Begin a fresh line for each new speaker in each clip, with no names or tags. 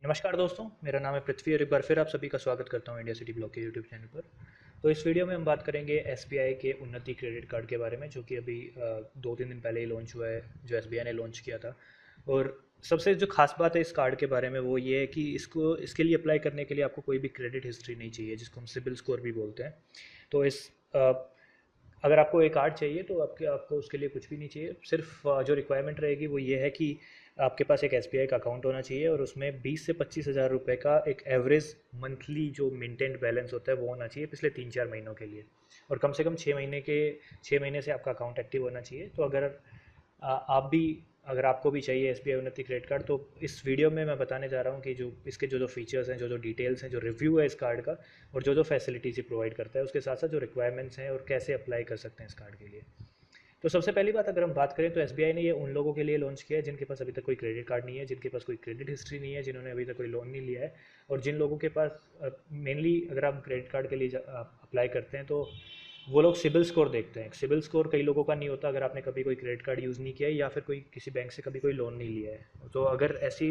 नमस्कार दोस्तों, मेरा नाम है पृथ्वी और एक बार फिर आप सभी का स्वागत करता हूं इंडिया सिटी ब्लॉग के यूट्यूब चैनल पर। तो इस वीडियो में हम बात करेंगे एसबीआई के उन्नति क्रेडिट कार्ड के बारे में, जो कि अभी 2-3 दिन पहले ही लॉन्च हुआ है, जो एसबीआई ने लॉन्च किया था। और सबसे जो खास बात है इस कार्ड के बारे में वो ये है कि इसके लिए अप्लाई करने के लिए आपको कोई भी क्रेडिट हिस्ट्री नहीं चाहिए, जिसको हम सिबिल स्कोर भी बोलते हैं। तो अगर आपको एक कार्ड चाहिए तो आपको उसके लिए कुछ भी नहीं चाहिए। सिर्फ जो रिक्वायरमेंट रहेगी वो ये है कि आपके पास एक एसबीआई का अकाउंट होना चाहिए और उसमें 20 से 25 हज़ार रुपये का एक एवरेज मंथली जो मेंटेन्ड बैलेंस होता है वो होना चाहिए पिछले 3-4 महीनों के लिए। और कम से कम 6 महीने से आपका अकाउंट एक्टिव होना चाहिए। तो आप भी अगर आपको भी चाहिए एसबीआई उन्नति क्रेडिट कार्ड, तो इस वीडियो में मैं बताने जा रहा हूँ कि जो इसके जो जो फीचर्स हैं, जो जो डिटेल्स हैं, जो रिव्यू है इस कार्ड का, और जो जो फैसिलिटीज़ ये प्रोवाइड करता है, उसके साथ साथ जो रिक्वायरमेंट्स हैं और कैसे अप्लाई कर सकते हैं इस कार्ड के लिए। तो सबसे पहली बात अगर हम बात करें तो एसबीआई ने ये उन लोगों के लिए लॉन्च किया है जिनके पास अभी तक कोई क्रेडिट कार्ड नहीं है, जिनके पास कोई क्रेडिट हिस्ट्री नहीं है, जिन्होंने अभी तक कोई लोन नहीं लिया है, और जिन लोगों के पास मेनली अगर आप क्रेडिट कार्ड के लिए अप्लाई करते हैं तो वो लोग सिबिल स्कोर देखते हैं। सिबिल स्कोर कई लोगों का नहीं होता अगर आपने कभी कोई क्रेडिट कार्ड यूज़ नहीं किया है या फिर कोई किसी बैंक से कभी कोई लोन नहीं लिया है। तो अगर ऐसी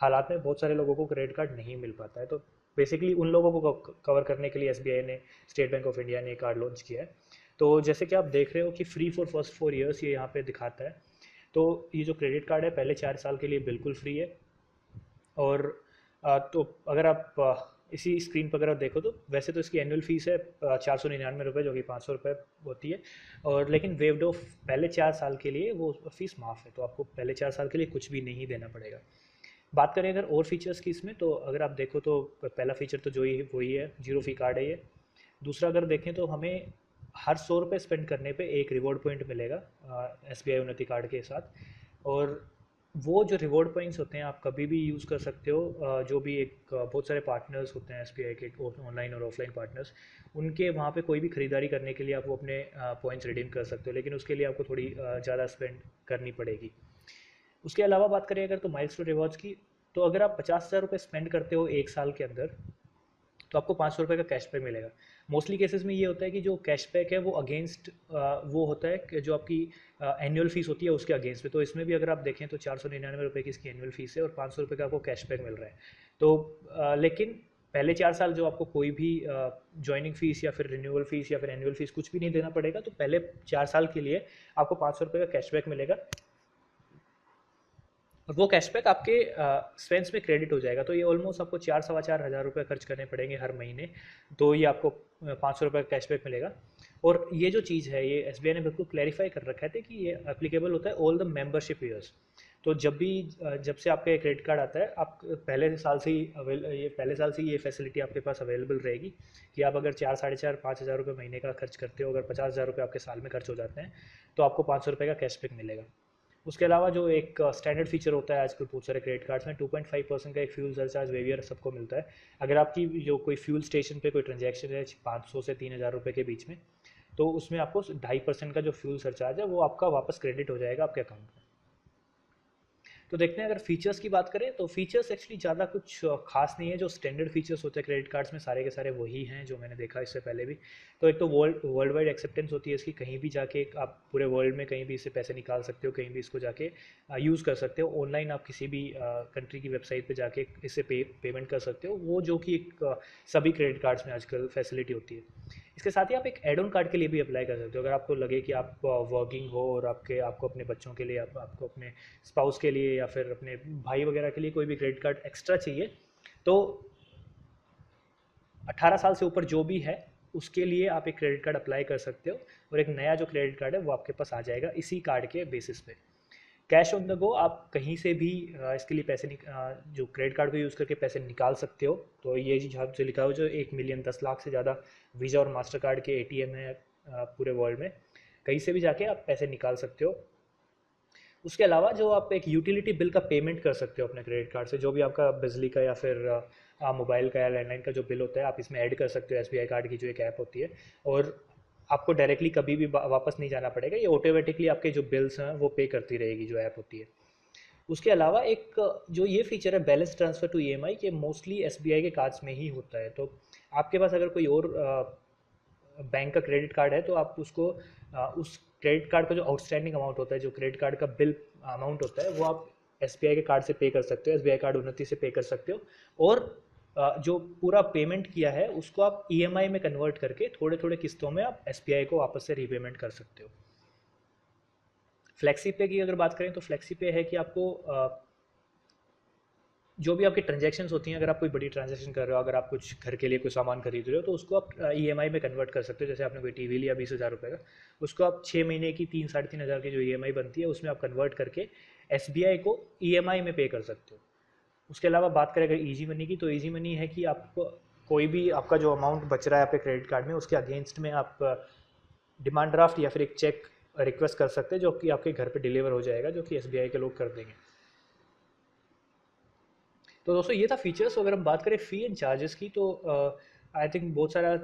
हालात में बहुत सारे लोगों को क्रेडिट कार्ड नहीं मिल पाता है, तो बेसिकली उन लोगों को कवर करने के लिए एसबीआई ने, स्टेट बैंक ऑफ इंडिया ने कार्ड लॉन्च किया है। तो जैसे कि आप देख रहे हो कि फ्री फॉर फर्स्ट 4 ईयर्स ये यहाँ पे दिखाता है। तो ये जो क्रेडिट कार्ड है पहले 4 साल के लिए बिल्कुल फ्री है। और तो अगर आप इसी स्क्रीन पर अगर आप देखो तो वैसे तो इसकी एनुअल फीस है 499 रुपये, जो कि 500 रुपये होती है। और लेकिन वेव्ड ऑफ पहले 4 साल के लिए वो फीस माफ़ है, तो आपको पहले 4 साल के लिए कुछ भी नहीं देना पड़ेगा। बात करें अगर और फीचर्स की इसमें, तो अगर आप देखो तो पहला फीचर तो जो ही वही है, जीरो फी कार्ड है ये। दूसरा अगर देखें तो हमें हर 100 रुपये स्पेंड करने पे एक रिवॉर्ड पॉइंट मिलेगा एसबीआई उन्नति कार्ड के साथ। और वो जो रिवॉर्ड पॉइंट्स होते हैं आप कभी भी यूज़ कर सकते हो। जो भी बहुत सारे पार्टनर्स होते हैं एसबीआई के, ऑनलाइन और ऑफलाइन पार्टनर्स, उनके वहाँ पे कोई भी ख़रीदारी करने के लिए आप वो अपने पॉइंट्स रिडीम कर सकते हो, लेकिन उसके लिए आपको थोड़ी ज़्यादा स्पेंड करनी पड़ेगी। उसके अलावा बात करें अगर तो माइलस्टोन रिवॉर्ड्स की, तो अगर आप 50,000 रुपये स्पेंड करते हो 1 साल के अंदर तो आपको 500 रुपये का कैशबैक मिलेगा। मोस्टली केसेस में ये होता है कि जो कैशबैक है वो अगेंस्ट वो होता है कि जो आपकी एनुअल फीस होती है उसके अगेंस्ट पे। तो इसमें भी अगर आप देखें तो 499 रुपये की इसकी एनुअल फीस है और 500 रुपये का आपको कैशबैक मिल रहा है। तो लेकिन पहले 4 साल जो आपको कोई भी ज्वाइनिंग फीस या फिर रिन्यूअल फीस या फिर एनुअल फीस कुछ भी नहीं देना पड़ेगा, तो पहले 4 साल के लिए आपको 500 रुपये का कैशबैक मिलेगा और वो कैशबैक आपके स्पेंस में क्रेडिट हो जाएगा। तो ये ऑलमोस्ट आपको 4-4.5 हज़ार रुपये खर्च करने पड़ेंगे हर महीने, तो ये आपको 500 रुपये का कैशबैक मिलेगा। और ये जो चीज़ है ये एसबीआई ने बिल्कुल क्लैरिफाई कर रखा है कि ये एप्लीकेबल होता है ऑल द मेंबरशिप ईयर्स। तो जब से आपका क्रेडिट कार्ड आता है, आप पहले साल से ही ये फैसिलिटी आपके पास अवेलेबल रहेगी कि आप अगर 4-4.5 हज़ार रुपये महीने का खर्च करते हो, अगर 50,000 रुपये आपके साल में खर्च हो जाते हैं, तो आपको 500 रुपये का कैशबैक मिलेगा। उसके अलावा जो एक स्टैंडर्ड फीचर होता है आजकल बहुत सारे क्रेडिट कार्ड्स में, 2.5% का एक फ्यूल सरचार्ज वेवियर सबको मिलता है। अगर आपकी जो कोई फ्यूल स्टेशन पे कोई ट्रांजैक्शन है 500 से 3,000 रुपये के बीच में, तो उसमें आपको 2.5% का जो फ्यूल सरचार्ज है वो आपका वापस क्रेडिट हो जाएगा आपके अकाउंट में। तो देखते हैं अगर फीचर्स की बात करें तो फीचर्स एक्चुअली ज़्यादा कुछ खास नहीं है। जो स्टैंडर्ड फीचर्स होते हैं क्रेडिट कार्ड्स में सारे के सारे वही हैं जो मैंने देखा इससे पहले भी। तो एक तो वर्ल्ड वाइड एक्सेप्टेंस होती है इसकी, कहीं भी जाके आप पूरे वर्ल्ड में कहीं भी इससे पैसे निकाल सकते हो, कहीं भी इसको जाके यूज़ कर सकते हो। ऑनलाइन आप किसी भी कंट्री की वेबसाइट पर जाके इससे पेमेंट कर सकते हो, वो जो कि एक सभी क्रेडिट कार्ड्स में आजकल फैसिलिटी होती है। इसके साथ ही आप एक एड ऑन कार्ड के लिए भी अप्लाई कर सकते हो। अगर आपको लगे कि आप वर्किंग हो और आपको अपने बच्चों के लिए, आपको अपने स्पाउस के लिए या फिर अपने भाई वगैरह के लिए कोई भी क्रेडिट कार्ड एक्स्ट्रा चाहिए, तो 18 साल से ऊपर जो भी है उसके लिए आप एक क्रेडिट कार्ड अप्लाई कर सकते हो। और एक नया जो क्रेडिट कार्ड है वो आपके पास आ जाएगा इसी कार्ड के बेसिस पे। कैश ऑन द गो आप कहीं से भी इसके लिए जो क्रेडिट कार्ड को यूज़ करके पैसे निकाल सकते हो। तो ये चीज़ यहाँ से लिखा हो जो 1 मिलियन 10 लाख से ज़्यादा वीज़ा और मास्टर कार्ड के एटीएम है पूरे वर्ल्ड में, कहीं से भी जाके आप पैसे निकाल सकते हो। उसके अलावा जो आप एक यूटिलिटी बिल का पेमेंट कर सकते हो अपने क्रेडिट कार्ड से, जो भी आपका बिजली का या फिर मोबाइल का या लैंडलाइन का जो बिल होता है आप इसमें ऐड कर सकते हो एसबीआई कार्ड की जो एक ऐप होती है। और आपको डायरेक्टली कभी भी वापस नहीं जाना पड़ेगा, ये ऑटोमेटिकली आपके जो बिल्स हैं वो पे करती रहेगी जो ऐप होती है। उसके अलावा एक जो ये फीचर है बैलेंस ट्रांसफ़र टू ईएमआई, ये मोस्टली एसबीआई के कार्ड्स में ही होता है। तो आपके पास अगर कोई और बैंक का क्रेडिट कार्ड है तो आप उसको उस क्रेडिट कार्ड का जो आउटस्टैंडिंग अमाउंट होता है, जो क्रेडिट कार्ड का बिल अमाउंट होता है, वो आप SBI के कार्ड से पे कर सकते हो, SBI कार्ड उन्नति से पे कर सकते हो। और जो पूरा पेमेंट किया है उसको आप EMI में कन्वर्ट करके थोड़े थोड़े किस्तों में आप SBI को वापस से रीपेमेंट कर सकते हो। फ्लेक्सी पे की अगर बात करें तो फ्लेक्सी पे है कि आपको जो भी आपकी ट्रांजैक्शंस होती हैं, अगर आप कोई बड़ी ट्रांजैक्शन कर रहे हो, अगर आप कुछ घर के लिए कोई सामान खरीद रहे हो तो उसको आप EMI में कन्वर्ट कर सकते हो। जैसे आपने कोई टीवी लिया 20,000 रुपये का, उसको आप 6 महीने की 3-3.5 हज़ार की जो EMI बनती है उसमें आप कन्वर्ट करके SBI को EMI में पे कर सकते हो। उसके अलावा बात करें अगर ईजी मनी की, तो ईजी मनी है कि आपको कोई भी आपका जो अमाउंट बच रहा है आपके क्रेडिट कार्ड में, उसके अगेंस्ट में आप डिमांड ड्राफ्ट या फिर एक चेक रिक्वेस्ट कर सकते हैं, जो कि आपके घर पे डिलीवर हो जाएगा, जो कि SBI के लोग कर देंगे। तो दोस्तों ये था फीचर्स। अगर हम बात करें फ़ी एंड चार्जेस की, तो आई थिंक बहुत सारा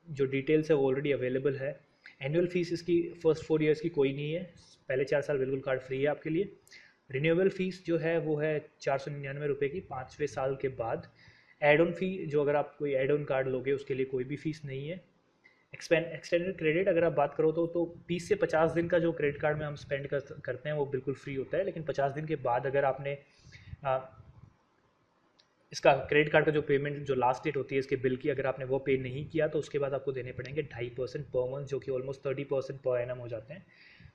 जो डिटेल्स है वो ऑलरेडी अवेलेबल है। एनुअल फीस इसकी फर्स्ट 4 ईयर्स की कोई नहीं है, पहले 4 साल बिल्कुल कार्ड फ्री है आपके लिए। रिन्यूएबल फीस जो है वो है 499 रुपये की 5वें साल के बाद। एड ऑन फी, जो अगर आप कोई एड ऑन कार्ड लोगे उसके लिए कोई भी फीस नहीं है। एक्सटेंडेड क्रेडिट अगर आप बात करो तो 20 से 50 दिन का जो क्रेडिट कार्ड में हम स्पेंड करते हैं वो बिल्कुल फ्री होता है। लेकिन 50 दिन के बाद अगर आपने इसका क्रेडिट कार्ड का जो पेमेंट जो लास्ट डेट होती है इसके बिल की, अगर आपने वो पे नहीं किया तो उसके बाद आपको देने पड़ेंगे 2.5% पर मंथ, जो कि ऑलमोस्ट 30% पर एनम हो जाते हैं।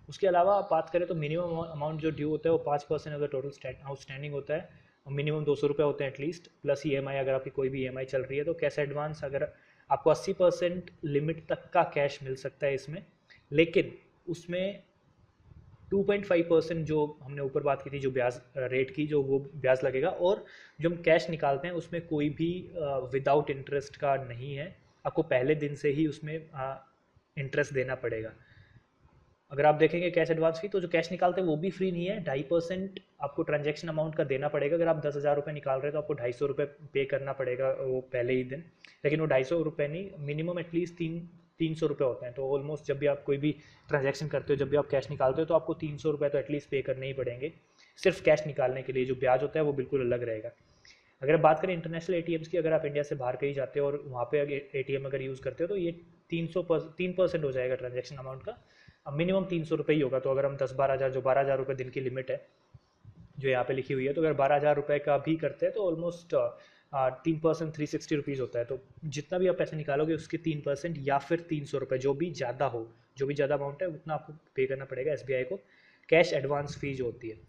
उसके अलावा आप बात करें तो मिनिमम अमाउंट जो ड्यू होता है वो 5% अगर टोटल आउटस्टैंडिंग होता है, और मिनिमम 200 रुपये होते हैं एटलीस्ट, प्लस EMI अगर आपकी कोई भी EMI चल रही है तो कैश एडवांस अगर आपको 80% लिमिट तक का कैश मिल सकता है इसमें। लेकिन उसमें 2.5% जो हमने ऊपर बात की थी जो ब्याज रेट की, जो वो ब्याज लगेगा। और जो हम कैश निकालते हैं उसमें कोई भी विदाउट इंटरेस्ट का नहीं है, आपको पहले दिन से ही उसमें इंटरेस्ट देना पड़ेगा। अगर आप देखेंगे कैश एडवांस फी, तो जो कैश निकालते हैं वो भी फ्री नहीं है, 2.5% आपको ट्रांजैक्शन अमाउंट का देना पड़ेगा। अगर आप 10,000 रुपये निकाल रहे हैं तो आपको 250 रुपये पे करना पड़ेगा वो पहले ही दिन। लेकिन वो 250 रुपये नहीं, मिनिमम एटलीस्ट 300 रुपये होते हैं। तो ऑलमोस्ट जब भी आप कोई भी ट्रांजैक्शन करते हो, जब भी आप कैश निकालते हो, तो आपको 300 रुपये तो एटलीस्ट पे करने ही पड़ेंगे सिर्फ कैश निकालने के लिए। जो ब्याज होता है वो बिल्कुल अलग रहेगा। अगर बात करें इंटरनेशनल ATMs की, अगर आप इंडिया से बाहर कहीं जाते हो और वहाँ पे ATM अगर यूज़ करते हो तो ये 3% हो जाएगा ट्रांजैक्शन अमाउंट का। अब मिनिमम 300 रुपये ही होगा। तो अगर हम 10-12 हज़ार, जो 12,000 रुपये दिन की लिमिट है जो यहाँ पे लिखी हुई है, तो अगर 12,000 रुपये का भी करते हैं तो ऑलमोस्ट 3% 360 रुपीज़ होता है। तो जितना भी आप पैसे निकालोगे उसके 3% या फिर 300 रुपये, जो भी ज़्यादा हो, जो भी ज़्यादा अमाउंट है उतना आपको पे करना पड़ेगा SBI को, कैश एडवांस फी जो होती है।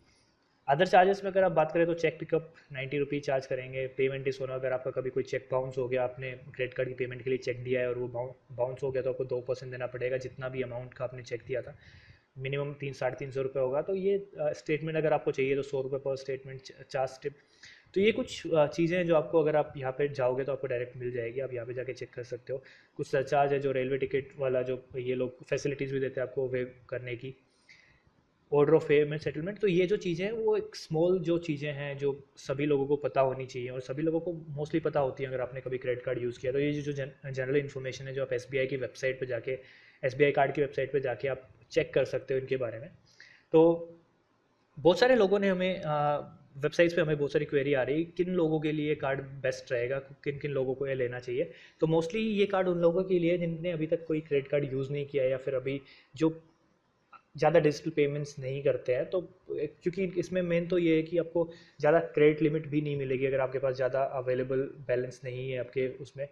अदर चार्जेस में अगर आप बात करें तो चेक पिकअप 90 रुपीज़ चार्ज करेंगे। पेमेंट इस होना, अगर आपका कभी कोई चेक बाउंस हो गया, आपने क्रेडिट कार्ड की पेमेंट के लिए चेक दिया है और वो बाउंस हो गया, तो आपको 2% देना पड़ेगा जितना भी अमाउंट का आपने चेक दिया था। मिनिमम 300-350 रुपये होगा। तो ये स्टेटमेंट अगर आपको चाहिए तो 100 रुपये पर स्टेटमेंट चार्ज स्टेप। तो ये कुछ चीज़ें हैं जो आपको, अगर आप यहाँ पे जाओगे तो आपको डायरेक्ट मिल जाएगी, आप यहाँ पे जाके चेक कर सकते हो। कुछ सरचार्ज है जो रेलवे टिकट वाला, जो ये लोग फैसिलिटीज़ भी देते हैं आपको वेव करने की, ऑर्डर ऑफ पेमेंट सेटलमेंट। तो ये जो चीज़ें हैं वो एक स्मॉल जो चीज़ें हैं जो सभी लोगों को पता होनी चाहिए, और सभी लोगों को मोस्टली पता होती है अगर आपने कभी क्रेडिट कार्ड यूज़ किया। तो ये जो जनरल इन्फॉर्मेशन है जो आप SBI की वेबसाइट पर जाके, SBI कार्ड की वेबसाइट पर जाके आप चेक कर सकते हो इनके बारे में। तो बहुत सारे लोगों ने हमें वेबसाइट्स पे हमें बहुत सारी क्वेरी आ रही है किन लोगों के लिए कार्ड बेस्ट रहेगा, किन किन लोगों को ये लेना चाहिए। तो मोस्टली ये कार्ड उन लोगों के लिए जिनने अभी तक कोई क्रेडिट कार्ड यूज़ नहीं किया है, या फिर अभी जो ज़्यादा डिजिटल पेमेंट्स नहीं करते हैं। तो क्योंकि इसमें मेन तो ये है कि आपको ज़्यादा क्रेडिट लिमिट भी नहीं मिलेगी अगर आपके पास ज़्यादा अवेलेबल बैलेंस नहीं है आपके उसमें,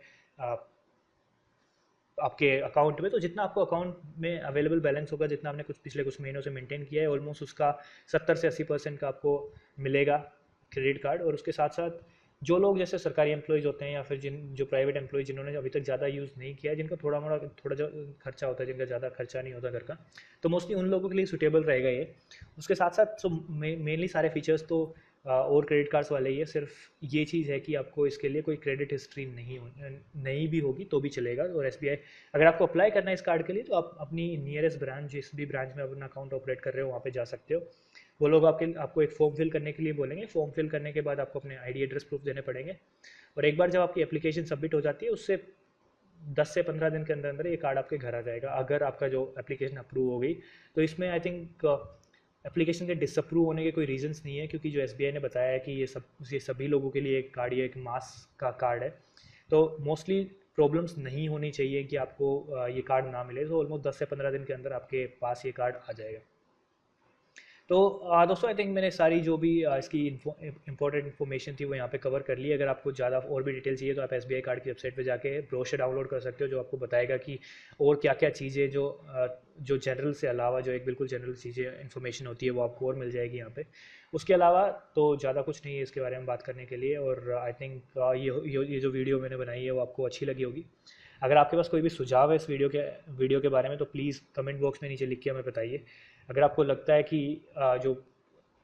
आपके अकाउंट में। तो जितना आपको अकाउंट में अवेलेबल बैलेंस होगा, जितना आपने पिछले कुछ महीनों से मेंटेन किया है, ऑलमोस्ट उसका 70 से 80% का आपको मिलेगा क्रेडिट कार्ड। और उसके साथ साथ जो लोग जैसे सरकारी एम्प्लॉयज़ होते हैं, या फिर जो प्राइवेट एम्प्लॉयज़ जिन्होंने अभी तक ज़्यादा यूज़ नहीं किया है, जिनका थोड़ा जो खर्चा होता है, जिनका ज़्यादा खर्चा नहीं होता घर का, तो मोस्टली उन लोगों के लिए सूटेबल रहेगा ये। उसके साथ साथ मेनली सारे फीचर्स तो और क्रेडिट कार्ड्स वाले ही है। सिर्फ ये चीज़ है कि आपको इसके लिए कोई क्रेडिट हिस्ट्री नहीं भी होगी तो भी चलेगा। और SBI, अगर आपको अप्लाई करना है इस कार्ड के लिए, तो आप अपनी नियरेस्ट ब्रांच, जिस भी ब्रांच में अपना अकाउंट ऑपरेट कर रहे हो वहाँ पे जा सकते हो। वो लोग आपको एक फॉर्म फिल करने के लिए बोलेंगे। फॉर्म फिल करने के बाद आपको अपने ID एड्रेस प्रूफ देने पड़ेंगे। और एक बार जब आपकी एप्लीकेशन सबमिट हो जाती है, उससे 10 से 15 दिन के अंदर अंदर ये कार्ड आपके घर आ जाएगा, अगर आपका जो एप्लीकेशन अप्रूव हो गई। तो इसमें आई थिंक एप्लीकेशन के डिसअप्रूव होने के कोई रीजंस नहीं है, क्योंकि जो SBI ने बताया है कि ये सभी लोगों के लिए एक कार्ड, ये एक मास का कार्ड है। तो मोस्टली प्रॉब्लम्स नहीं होनी चाहिए कि आपको ये कार्ड ना मिले। तो ऑलमोस्ट 10 से 15 दिन के अंदर आपके पास ये कार्ड आ जाएगा। तो दोस्तों आई थिंक मैंने सारी जो भी इसकी इंपॉर्टेंट इन्फॉर्मेशन थी वो यहाँ पे कवर कर ली। अगर आपको ज़्यादा और भी डिटेल चाहिए तो आप SBI कार्ड की वेबसाइट पे जाके ब्रोशर डाउनलोड कर सकते हो, जो आपको बताएगा कि और क्या क्या चीज़ें जो जनरल से अलावा, जो एक बिल्कुल जनरल चीज़ें इन्फॉर्मेशन होती है वो आपको और मिल जाएगी यहाँ पे। उसके अलावा तो ज़्यादा कुछ नहीं है इसके बारे में बात करने के लिए। और आई थिंक ये जो वीडियो मैंने बनाई है वो आपको अच्छी लगी होगी। अगर आपके पास कोई भी सुझाव है इस वीडियो के बारे में तो प्लीज़ कमेंट बॉक्स में नीचे लिख के हमें बताइए। अगर आपको लगता है कि जो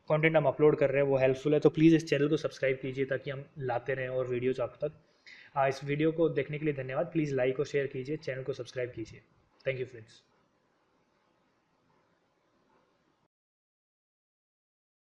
कंटेंट हम अपलोड कर रहे हैं वो हेल्पफुल है तो प्लीज़ इस चैनल को सब्सक्राइब कीजिए ताकि हम लाते रहें और वीडियोज़ आप तक। इस वीडियो को देखने के लिए धन्यवाद। प्लीज़ लाइक और शेयर कीजिए, चैनल को सब्सक्राइब कीजिए। Thank you friends.